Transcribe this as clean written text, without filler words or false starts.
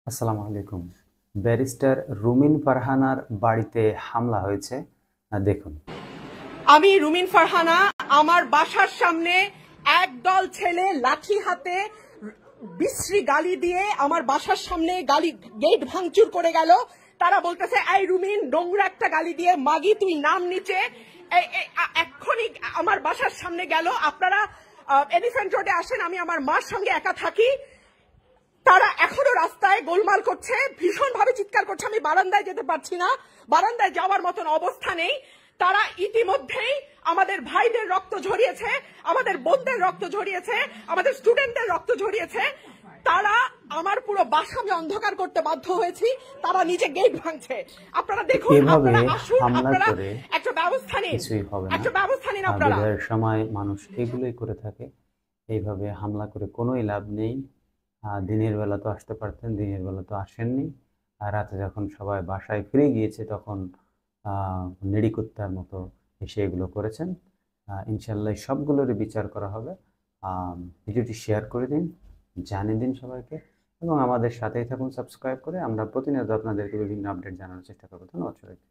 আসসালামু আলাইকুম। ব্যারিস্টার রুমিন ফারহানার বাড়িতে হামলা হয়েছে। দেখুন। আমি রুমিন ফারহানা, আমার বাসার সামনে একদল ছেলে লাঠি হাতে বিশ্রী গালি দিয়ে আমার বাসার সামনে গেট ভাঙচুর করে গেল। তারা বলতেছে, এই রুমিন, নোংরা একটা গালি দিয়ে, মাগি তুই নাম নিচে। এক্ষুনি আমার বাসার সামনে গেল। আপনারা এলিফ্যান্ট রোডে আসেন, আমি আমার মার সঙ্গে একা থাকি। তারা এখনো রাস্তায় গোলমাল করছে, ভীষণ ভাবে চিৎকার করছে। আমি বারান্দায় যেতে পারছি না, বারান্দায় যাওয়ার মতন অবস্থা নেই। তারা ইতিমধ্যেই আমাদের ভাইদের রক্ত ঝরিয়েছে, আমাদের বোনদের রক্ত ঝরিয়েছে, আমাদের স্টুডেন্টদের রক্ত ঝরিয়েছে। তারা আমার পুরো বাসা আমি অন্ধকার করতে বাধ্য হয়েছি। তারা নিচে গেট ভাঙছে। আপনারা দেখুন, এভাবে আপনারা আসুন, হামলা আপনারা করে একটা ব্যবস্থা নিন, কিছুই হবে না। একটা ব্যবস্থা নিন আপনারা। বিদায়ের সময় মানুষ এগুলোই করে থাকে। এইভাবে হামলা করে কোনোই লাভ নেই। দিনের বেলা তো আসতে পারতেন, দিনের বেলা তো আসেননি। আর রাতে যখন সবাই বাসায় ফিরে গিয়েছে তখন নিড়িকুত্তার মতো এসে এগুলো করেছেন। ইনশাল্লাহ সবগুলোরই বিচার করা হবে। ভিডিওটি শেয়ার করে দিন, জানিয়ে দিন সবাইকে, এবং আমাদের সাথেই থাকুন সাবস্ক্রাইব করে। আমরা প্রতিনিয়ত আপনাদেরকে বিভিন্ন আপডেট জানানোর চেষ্টা করবো। ধন্যবাদ সবাইকে।